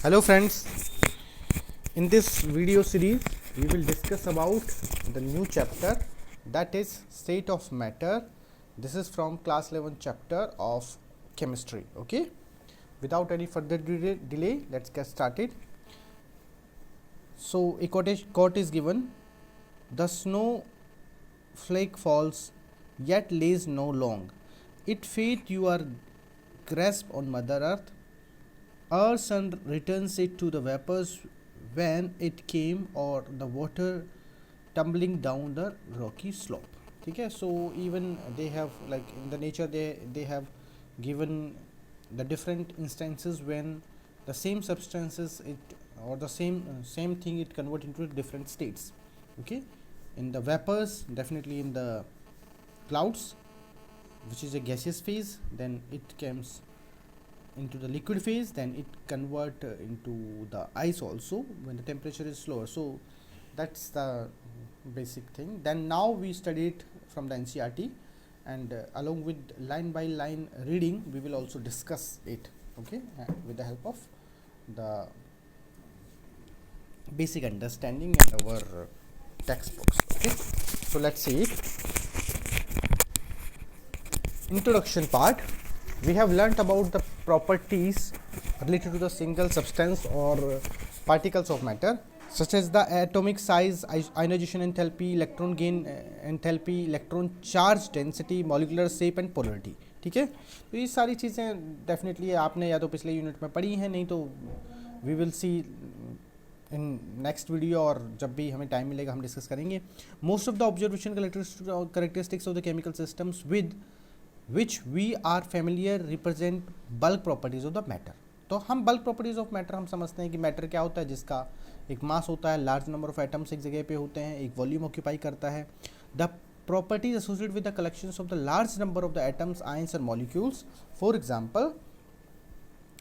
Hello friends, in this video series we will discuss about the new chapter, that is state of matter. This is from class 11 chapter of chemistry. Okay, without any further delay, let's get started. So a quote is given: the snow flake falls, yet lays no long. It fate you are grasp on Mother Earth. Our sun returns it to the vapors when it came, or the water tumbling down the rocky slope. ठीक है, so even they have, like in the nature, they have given the different instances when the same substances it or the same thing it convert into different states. Okay, in the vapors, definitely in the clouds, which is a gaseous phase, then it comes into the liquid phase, then it convert into the ice also when the temperature is lower. So that's the basic thing. Then now we study it from the NCERT, and along with line by line reading we will also discuss it. Okay, with the help of the basic understanding in our textbooks. Okay, so let's see it. Introduction part. We have learnt about the properties related to the single substance or particles of matter, such as the atomic size, ionization enthalpy, electron gain enthalpy, electron charge density, molecular shape and polarity. ठीक है, तो ये सारी चीज़ें definitely आपने या तो पिछले यूनिट में पढ़ी हैं, नहीं तो we will see in next video, और जब भी हमें टाइम मिलेगा हम डिस्कस करेंगे. Most of the observation characteristics of the chemical systems with which we are familiar represent bulk properties of the matter. तो हम bulk properties of matter हम समझते हैं कि मैटर क्या होता है, जिसका एक मास होता है, लार्ज नंबर ऑफ एटम्स एक जगह पे होते हैं, एक वॉल्यूम ऑक्यूपाई करता है. The properties associated with the collections of the large number of the atoms, ions and molecules. For example,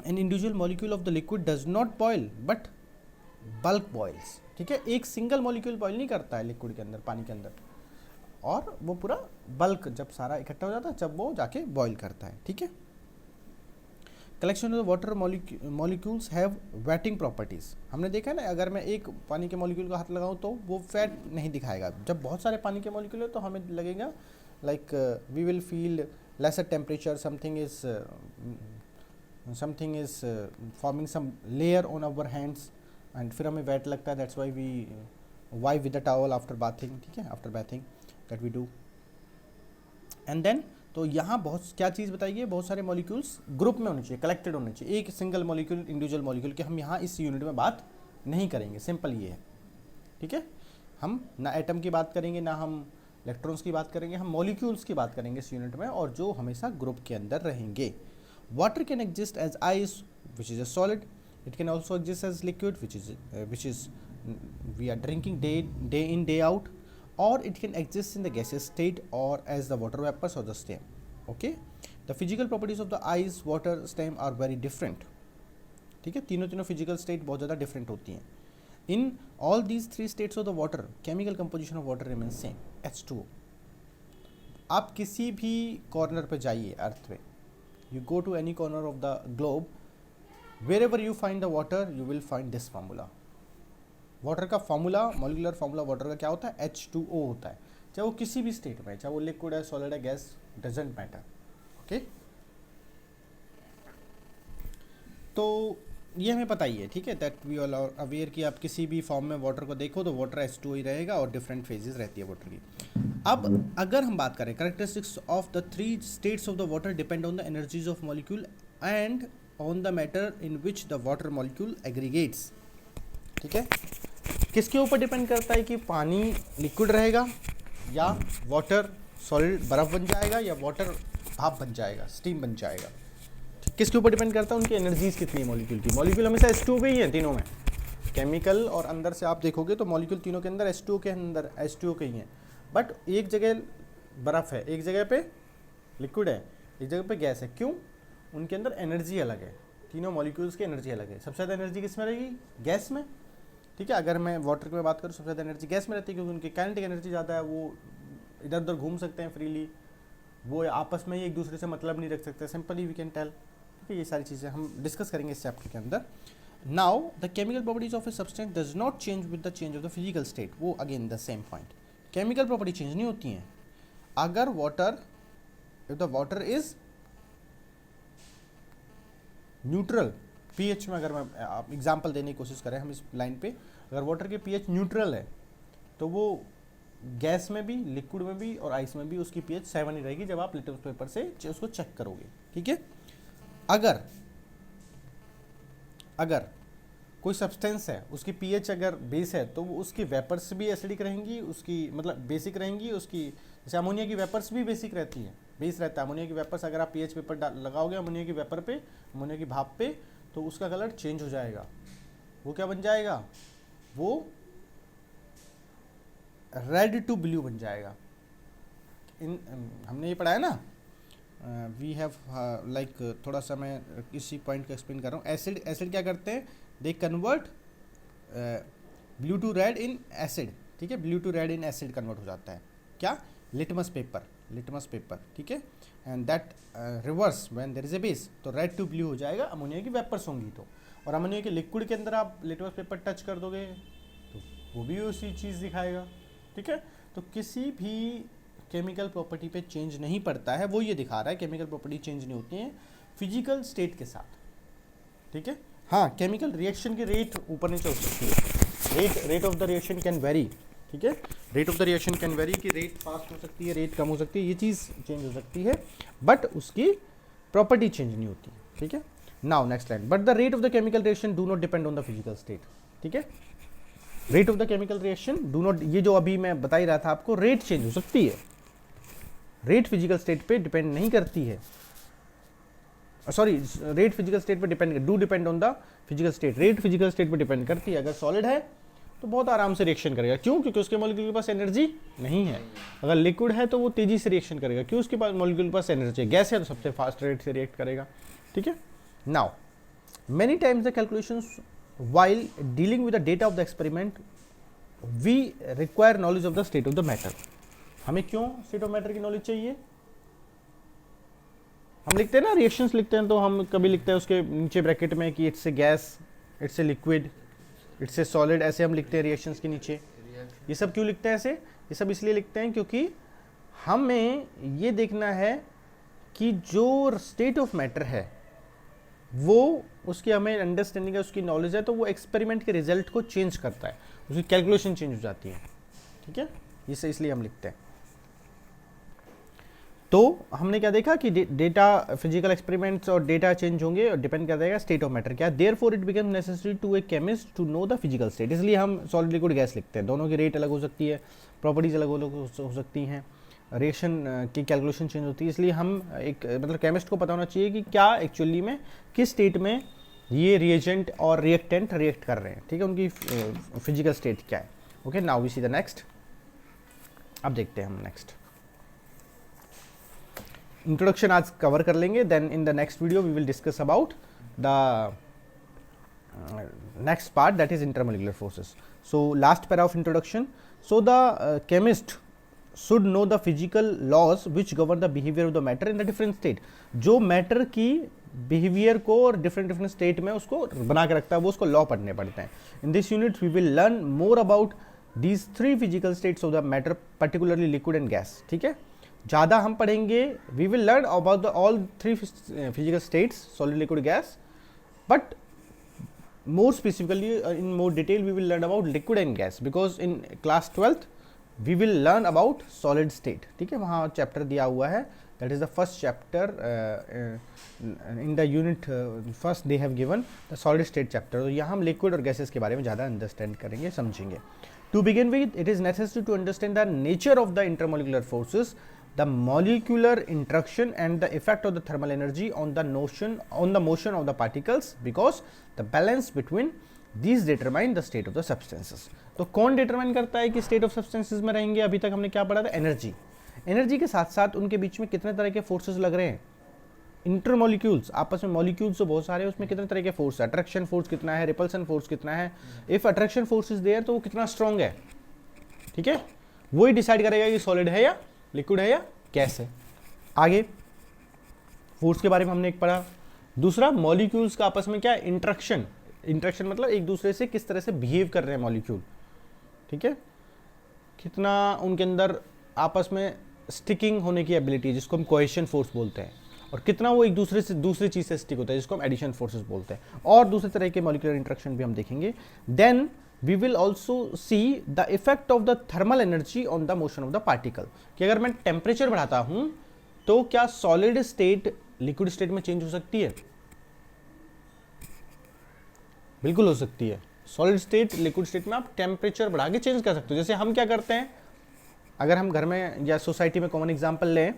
an individual molecule of the liquid does not boil but bulk boils. ठीक है, एक single molecule boil नहीं करता है liquid के अंदर, पानी के अंदर, और वो पूरा बल्क जब सारा इकट्ठा हो जाता है जब वो जाके बॉईल करता है. ठीक है, collection of water molecules have waiting properties. हमने देखा है ना, अगर मैं एक पानी के मॉलिक्यूल का हाथ लगाऊं तो वो फैट नहीं दिखाएगा. जब बहुत सारे पानी के मॉलिक्यूल है तो हमें लगेगा like we will feel lesser temperature, something is forming some layer on our hands, and फिर हमें वेट लगता है. That's why we wipe with the towel after bathing. ठीक है, after bathing that we do. And then तो यहाँ बहुत क्या चीज़ बताइए, बहुत सारे मॉलिक्यूल्स ग्रुप में होने चाहिए, कलेक्टेड होने चाहिए. एक सिंगल मॉलिक्यूल, इंडिविजुअल मॉलिक्यूल की हम यहाँ इस यूनिट में बात नहीं करेंगे. सिंपल ये है. ठीक है, हम ना एटम की बात करेंगे, ना हम इलेक्ट्रॉन्स की बात करेंगे, हम मॉलिक्यूल्स की बात करेंगे इस यूनिट में, और जो हमेशा ग्रुप के अंदर रहेंगे. Water can exist as ice which is a solid. It can also exist as liquid which is we are drinking day in day out, or it can exist in the gaseous state or as the water vapors or the steam. Okay, the physical properties of the ice, water, steam are very different. ठीक है, तीनों physical state बहुत ज़्यादा different होती हैं. In all these three states of the water, chemical composition of water remains same, H2O. आप किसी भी कॉर्नर पे जाइए अर्थ पे, you go to any corner of the globe, wherever you find the water, you will find this formula. Water का formula, molecular formula water का क्या होता है, H2O होता है. चाहे वो किसी भी स्टेट में, चाहे वो लिक्विड है, सॉलिड है, गैस, डजेंट मैटर. ओके, तो ये हमें पता ही है. ठीक है, that we all are aware कि आप किसी भी फॉर्म में वाटर को देखो तो वाटर H2O ही रहेगा, और डिफरेंट फेजेस रहती है वाटर की. अब अगर हम बात करें characteristics of the three states of the water depend on the energies of molecule and on the matter in which the water molecule aggregates. ठीक है, किसके ऊपर डिपेंड करता है कि पानी लिक्विड रहेगा, या वाटर सॉलिड बर्फ़ बन जाएगा, या वाटर भाप बन जाएगा, स्टीम बन जाएगा. किसके ऊपर डिपेंड करता है, उनकी एनर्जीज़ कितनी है मॉलिक्यूल की. मॉलिक्यूल हमेशा H2O के ही हैं तीनों में, केमिकल और अंदर से आप देखोगे तो मॉलिक्यूल तीनों के अंदर H2O के अंदर H2O के ही हैं. बट एक जगह बर्फ़ है, एक जगह पे लिक्विड है, एक जगह पे गैस है. क्यों? उनके अंदर एनर्जी अलग है, तीनों मॉलिक्यूल्स की एनर्जी अलग है. सबसे ज़्यादा एनर्जी किस में रहेगी, गैस में. ठीक है, अगर मैं वाटर की बात करूँ सबसे ज़्यादा एनर्जी गैस में रहती है, क्योंकि उनकी काइनेटिक एनर्जी ज़्यादा है, वो इधर उधर घूम सकते हैं फ्रीली, वो आपस में ही एक दूसरे से मतलब नहीं रख सकते. Simply we can tell. ठीक है, ये सारी चीज़ें हम डिस्कस करेंगे इस चैप्टर के अंदर. Now the chemical properties of a substance does not change with the change of the physical state. वो again the same point, chemical property change नहीं होती हैं. अगर water, if the water is neutral pH में, अगर मैं आप example देने की कोशिश करें हम इस लाइन पे, अगर वाटर के पीएच न्यूट्रल है तो वो गैस में भी, लिक्विड में भी और आइस में भी उसकी पीएच 7 ही रहेगी जब आप लिटमस पेपर से उसको चेक करोगे. ठीक है. अगर कोई सब्सटेंस है उसकी पीएच अगर बेस है तो वो उसकी वेपर्स भी एसिडिक रहेंगी, उसकी मतलब बेसिक रहेंगी. उसकी जैसे अमोनिया की वेपर्स भी बेसिक रहती है, बेस रहता है. अमोनिया की वेपर्स अगर आप पीएच पेपर लगाओगे अमोनिया की वेपर पे, अमोनिया की भाप पे, तो उसका कलर चेंज हो जाएगा. वो क्या बन जाएगा? वो रेड टू ब्लू बन जाएगा. हमने ये पढ़ा है ना, वी हैव लाइक, थोड़ा सा मैं इसी पॉइंट को एक्सप्लेन कर रहा हूँ. एसिड क्या करते हैं? They convert blue to red in acid. ठीक है, blue to red in acid convert हो जाता है. क्या? Litmus paper. ठीक है. And that reverse when there is a base, तो रेड टू ब्लू हो जाएगा. अमोनिया की वेपर्स होंगी तो, और अमोनिया के लिक्विड के अंदर आप लिटमस पेपर टच कर दोगे तो वो भी उसी चीज़ दिखाएगा. ठीक है. तो किसी भी केमिकल प्रॉपर्टी पे चेंज नहीं पड़ता है. वो ये दिखा रहा है केमिकल प्रॉपर्टी चेंज नहीं होती है फिजिकल स्टेट के साथ. ठीक है. हाँ, केमिकल रिएक्शन की रेट ऊपर नीचे हो सकती है. Rate of the reaction can very. ठीक है. Rate of the reaction can very, कि रेट फास्ट हो सकती है, रेट कम हो सकती है, ये चीज़ चेंज हो सकती है, बट उसकी प्रॉपर्टी चेंज नहीं होती. ठीक है. Now next line, but the rate of the chemical reaction do not depend on the physical state. ठीक है. Rate of the chemical reaction do not, ये जो अभी मैं बता ही रहा था आपको, रेट चेंज हो सकती है, रेट फिजिकल स्टेट पे डिपेंड नहीं करती है. सॉरी, रेट फिजिकल स्टेट पे depend on the physical state. Rate physical state पे डिपेंड करती है. अगर सॉलिड है तो बहुत आराम से रिएक्शन करेगा. क्यों? क्योंकि उसके मॉलिक्यूल के पास एनर्जी नहीं है. अगर लिक्विड है तो वो तेजी से रिएक्शन करेगा. क्यों? उसके पास मॉलिक्यूल के पास एनर्जी है. गैस है तो सबसे फास्ट रेट से रिएक्ट करेगा. ठीक है. Now many times the calculations while dealing with the data of the experiment we require knowledge of the state of the matter. हमें क्यों state of matter की नॉलेज चाहिए? हम लिखते हैं ना, रिएक्शंस लिखते हैं तो हम कभी लिखते हैं उसके नीचे ब्रैकेट में कि it's a gas, it's a liquid, it's a solid, ऐसे हम लिखते हैं रिएक्शंस के नीचे. ये सब क्यों लिखते हैं ऐसे? ये सब इसलिए लिखते हैं क्योंकि हमें ये देखना है कि जो स्टेट ऑफ मैटर है वो, उसकी हमें अंडरस्टैंडिंग है, उसकी नॉलेज है, तो वो एक्सपेरिमेंट के रिजल्ट को चेंज करता है, उसकी कैलकुलेशन चेंज हो जाती है. ठीक है. इसलिए हम लिखते हैं. तो हमने क्या देखा कि डेटा, फिजिकल एक्सपेरिमेंट्स और डेटा चेंज होंगे और डिपेंड कर जाएगा स्टेट ऑफ मैटर क्या. Therefore it become necessary to a chemist to know the physical state. इसलिए हम सॉलिड, लिक्विड, गैस लिखते हैं. दोनों की रेट अलग हो सकती है, प्रॉपर्टीज अलग हो सकती हैं, रिएक्शन की कैलकुलेशन चेंज होती है. इसलिए हम एक, मतलब केमिस्ट को पता होना चाहिए कि क्या एक्चुअली में किस स्टेट में ये रिएजेंट और रिएक्टेंट रिएक्ट कर रहे हैं. ठीक है. उनकी फिजिकल स्टेट क्या है. Okay. Now we see the next. अब देखते हैं हम नेक्स्ट. इंट्रोडक्शन आज कवर कर लेंगे, then in the next video we will discuss about the next part, that is intermolecular forces. So last para of introduction. So the chemist should know the physical laws which govern the behavior of the matter in the different state. जो matter की behaviour को और different state में उसको बना के रखता है, वो उसको लॉ पढ़ने पड़ते हैं. In this unit we will learn more about these 3 physical states of the matter, particularly liquid and gas. ठीक है. ज़्यादा हम पढ़ेंगे, we will learn about the all 3 physical states, solid, liquid, gas, but more specifically in more detail we will learn about liquid and gas, because in class 12th we will learn about solid state. ठीक है. वहाँ chapter दिया हुआ है, that is the first chapter in the unit first they have given the solid state chapter. तो यहाँ हम liquid और gases के बारे में ज़्यादा understand करेंगे, समझेंगे. To begin with, it is necessary to understand the nature of the intermolecular forces, the molecular interaction and the effect of the thermal energy on the motion of the particles, because the balance between these determine the state of the substances. तो कौन determine करता है कि state of substances में रहेंगे? अभी तक हमने क्या पढ़ा था? एनर्जी. एनर्जी के साथ साथ उनके बीच में कितने तरह के फोर्सेस लग रहे हैं? इंटरमोलिक्यूल्स, आपस में मॉलिक्यूल्स तो बहुत सारे हैं, उसमें कितने तरह के फोर्स है? अट्रैक्शन फोर्स कितना है, रिपल्सन फोर्स कितना है? If attraction force is there तो वो कितना स्ट्रॉन्ग है. ठीक है. वही डिसाइड करेगा कि सॉलिड है या लिक्विड है या गैस है. आगे फोर्स के बारे में हमने एक पढ़ा. दूसरा, मॉलिक्यूल्स का आपस में क्या इंट्रैक्शन, इंटरेक्शन मतलब एक दूसरे से किस तरह से बिहेव कर रहे हैं मॉलिक्यूल, ठीक है, कितना उनके अंदर आपस में स्टिकिंग होने की एबिलिटी जिसको हम कोहेशन फोर्स बोलते हैं, और कितना वो एक दूसरे से दूसरी चीज से स्टिक होता है जिसको हम एडिशन फोर्सेस बोलते हैं, और दूसरे तरह के मॉलिक्यूलर इंटरेक्शन भी हम देखेंगे। Then we will also see the effect of the thermal energy on the motion of the particle, कि अगर मैं टेम्परेचर बढ़ाता हूं तो क्या सॉलिड स्टेट लिक्विड स्टेट में चेंज हो सकती है? बिल्कुल हो सकती है। सॉलिड स्टेट लिक्विड स्टेट में आप टेम्परेचर बढ़ा के चेंज कर सकते हो। जैसे हम क्या करते हैं, अगर हम घर में या सोसाइटी में कॉमन एग्जांपल लें,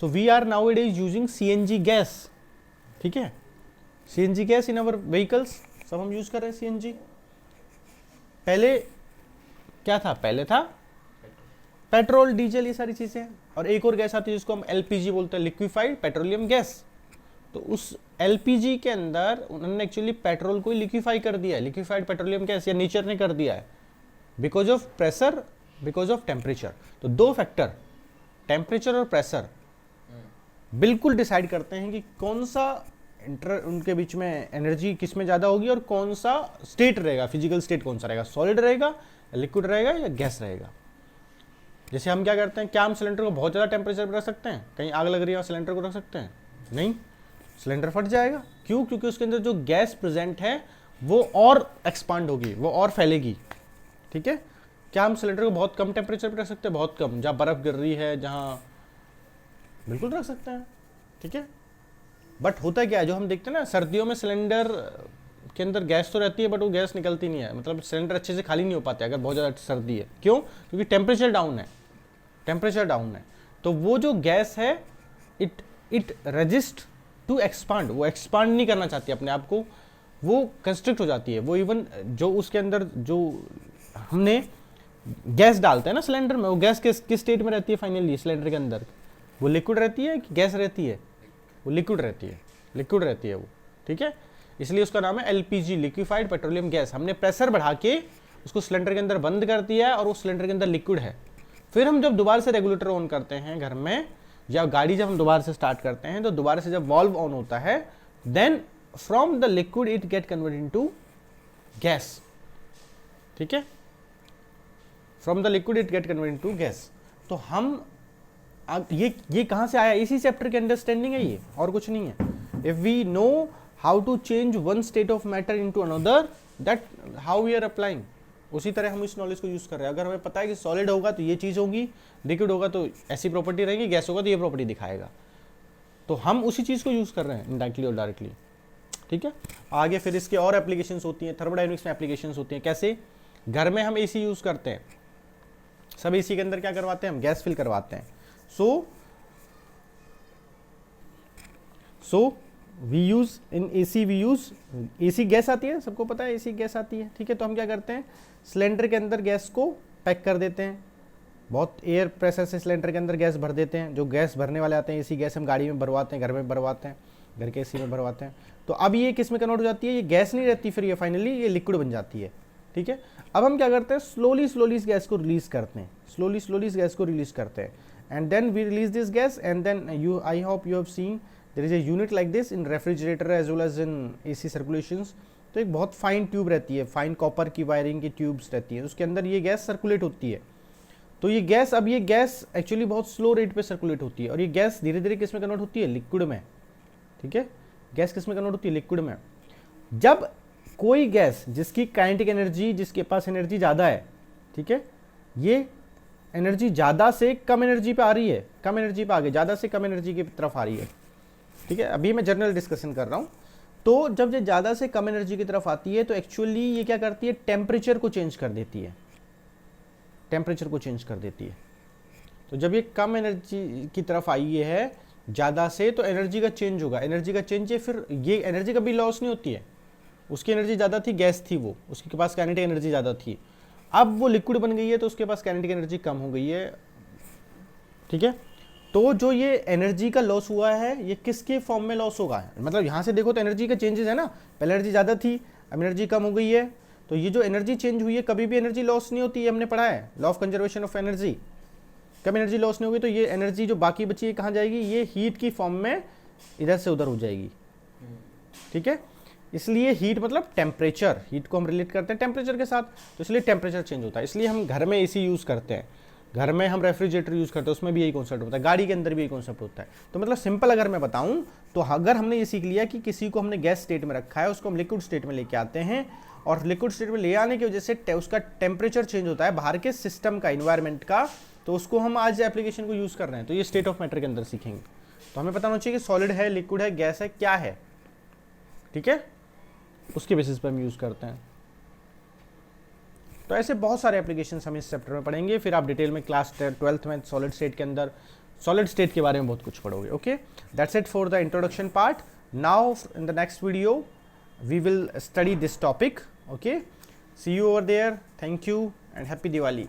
तो we are now it is using CNG gas, ठीक है, CNG gas in our vehicles, सब हम यूज कर रहे हैं सीएनजी। पहले क्या था? पहले था पेट्रोल, डीजल, ये सारी चीजें, और एक और गैस आती है जिसको हम एलपीजी बोलते हैं, लिक्विफाइड पेट्रोलियम गैस। तो उस एलपीजी के अंदर उन्होंने एक्चुअली पेट्रोल को लिक्विफाई कर दिया है, लिक्विफाइड पेट्रोलियम गैस, या नेचर ने कर दिया है, because of pressure, because of temperature. तो दो फैक्टर, टेम्परेचर और प्रेशर, बिल्कुल डिसाइड करते हैं कि कौन सा उनके बीच में एनर्जी किस में ज्यादा होगी और कौन सा स्टेट रहेगा, फिजिकल स्टेट कौन सा रहेगा, सॉलिड रहेगा, लिक्विड रहेगा या गैस रहेगा। जैसे हम क्या करते हैं, क्या हम सिलेंडर को बहुत ज़्यादा टेम्परेचर पर रख सकते हैं? कहीं आग लग रही है और सिलेंडर को रख सकते हैं? नहीं, सिलेंडर फट जाएगा। क्यों? क्योंकि उसके अंदर जो गैस प्रेजेंट है वो और एक्सपांड होगी, वो और फैलेगी, ठीक है। क्या हम सिलेंडर को बहुत कम टेम्परेचर पर रख सकते हैं? बहुत कम, जहाँ बर्फ गिर रही है, जहाँ, बिल्कुल रख सकते हैं, ठीक है। बट होता क्या है, जो हम देखते हैं ना, सर्दियों में सिलेंडर के अंदर गैस तो रहती है बट वो गैस निकलती नहीं है, मतलब सिलेंडर अच्छे से खाली नहीं हो पाते अगर बहुत ज़्यादा सर्दी है। क्यों? क्योंकि टेम्परेचर डाउन है, टेम्परेचर डाउन है। तो वो जो गैस है इट रेजिस्ट टू एक्सपांड, वो एक्सपांड नहीं करना चाहती अपने आप को, वो कंस्ट्रिक्ट हो जाती है। वो इवन जो उसके अंदर जो हमने गैस डालते हैं ना सिलेंडर में, वो गैस किस स्टेट में रहती है फाइनली सिलेंडर के अंदर? वो लिक्विड रहती है कि गैस रहती है? वो लिक्विड रहती है, लिक्विड रहती है वो, ठीक है। इसलिए उसका नाम है एलपीजी, लिक्विफाइड पेट्रोलियम गैस। हमने प्रेशर बढ़ा के उसको सिलेंडर के अंदर बंद कर दिया है और वो सिलेंडर के अंदर लिक्विड है। फिर हम जब दोबारा से रेगुलेटर ऑन करते हैं घर में, या गाड़ी जब हम दोबारा से स्टार्ट करते हैं, तो दोबारा से जब वॉल्व ऑन होता है, then from the liquid it get convert into gas, ठीक है। From the liquid it get convert into gas. तो हम ये कहां से आया? इसी चैप्टर की अंडरस्टैंडिंग है ये, और कुछ नहीं है। If we know how to change one state of matter into another, that how we are applying, उसी तरह हम इस नॉलेज को यूज कर रहे हैं। अगर हमें पता है कि सॉलिड होगा तो ये चीज होगी, लिक्विड होगा तो ऐसी प्रॉपर्टी रहेगी, गैस होगा तो ये प्रॉपर्टी दिखाएगा, तो हम उसी चीज को यूज कर रहे हैं इनडायरेक्टली और डायरेक्टली, ठीक है। आगे फिर इसके और एप्लीकेशंस होती हैं, थर्मोडायनेमिक्स में एप्लीकेशंस होती हैं। कैसे? घर में हम एसी यूज करते हैं, सब एसी के अंदर क्या करवाते हैं? हम गैस फिल करवाते हैं। So we use in AC, we use AC gas आती है, सबको पता है एसी गैस आती है, ठीक है। तो हम क्या करते हैं, सिलेंडर के अंदर गैस को पैक कर देते हैं, बहुत एयर प्रेशर से सिलेंडर के अंदर गैस भर देते हैं। जो गैस भरने वाले आते हैं, एसी गैस हम गाड़ी में भरवाते हैं, घर में भरवाते हैं, घर के एसी में भरवाते हैं। तो अब ये किस में कन्वर्ट हो जाती है? ये गैस नहीं रहती, फिर ये फाइनली ये लिक्विड बन जाती है, ठीक है। अब हम क्या करते हैं, स्लोली स्लोली इस गैस को रिलीज करते हैं, स्लोली स्लोली इस गैस को रिलीज करते हैं, and then we release this gas, and then I hope you have seen there is a unit like this in refrigerator as well as in AC circulations। तो एक बहुत fine tube रहती है, fine copper की wiring की tubes रहती है, उसके अंदर ये गैस सर्कुलेट होती है। तो ये गैस, अब ये गैस एक्चुअली बहुत स्लो रेट पे सर्कुलेट होती है, और ये गैस धीरे धीरे किस में कन्वर्ट होती है? लिक्विड में, ठीक है। गैस किस में कन्वर्ट होती है? लिक्विड में। जब कोई गैस जिसकी काइनेटिक एनर्जी, जिसके पास एनर्जी ज़्यादा है, ठीक है, ये एनर्जी ज़्यादा से कम एनर्जी पे आ रही है, कम एनर्जी पे आ गई, ज़्यादा से कम एनर्जी की तरफ आ रही है, ठीक है। अभी मैं जनरल डिस्कशन कर रहा हूँ। तो जब ये ज़्यादा से कम एनर्जी की तरफ आती है, तो एक्चुअली ये क्या करती है? टेम्परेचर को चेंज कर देती है, टेम्परेचर को चेंज कर देती है। तो जब ये कम एनर्जी की तरफ आई है ज़्यादा से, तो एनर्जी का चेंज होगा, एनर्जी का चेंज है, फिर ये एनर्जी कभी लॉस नहीं होती है। उसकी एनर्जी ज़्यादा थी, गैस थी, वो उसके पास काइनेटिक एनर्जी ज़्यादा थी, अब वो लिक्विड बन गई है तो उसके पास काइनेटिक एनर्जी कम हो गई है, ठीक है। तो जो ये एनर्जी का लॉस हुआ है, ये किसके फॉर्म में लॉस होगा? मतलब यहाँ से देखो तो एनर्जी का चेंजेस है ना, पहले एनर्जी ज़्यादा थी, अब एनर्जी कम हो गई है। तो ये जो एनर्जी चेंज हुई है, कभी भी एनर्जी लॉस नहीं होती है, हमने पढ़ा है law of conservation of energy, कभी एनर्जी लॉस नहीं होगी। तो ये एनर्जी जो बाकी बची है कहाँ जाएगी? ये हीट की फॉर्म में इधर से उधर हो जाएगी, ठीक है। इसलिए हीट मतलब टेम्परेचर, हीट को हम रिलेट करते हैं टेम्परेचर के साथ, तो इसलिए टेम्परेचर चेंज होता है। इसलिए हम घर में एसी यूज़ करते हैं, घर में हम रेफ्रिजरेटर यूज़ करते हैं, उसमें भी यही कॉन्सेप्ट होता है, गाड़ी के अंदर भी यही कॉन्सेप्ट होता है। तो मतलब सिंपल अगर मैं बताऊं तो अगर हमने ये सीख लिया कि किसी को हमने गैस स्टेट में रखा है, उसको हम लिक्विड स्टेट में लेके आते हैं, और लिक्विड स्टेट में ले आने की वजह से उसका टेम्परेचर चेंज होता है बाहर के सिस्टम का, इन्वायरमेंट का, तो उसको हम आज एप्लीकेशन को यूज़ कर रहे हैं। तो ये स्टेट ऑफ मैटर के अंदर सीखेंगे। तो हमें पता होना चाहिए कि सॉलिड है, लिक्विड है, गैस है, क्या है, ठीक है, उसके बेसिस पर हम यूज़ करते हैं। तो ऐसे बहुत सारे एप्लीकेशंस हम इस चैप्टर में पढ़ेंगे, फिर आप डिटेल में क्लास 12th में सॉलिड स्टेट के अंदर सॉलिड स्टेट के बारे में बहुत कुछ पढ़ोगे। Okay, that's it for the introduction part. Now in the next video we will study this topic. Okay, see you over there. Thank you and happy Diwali.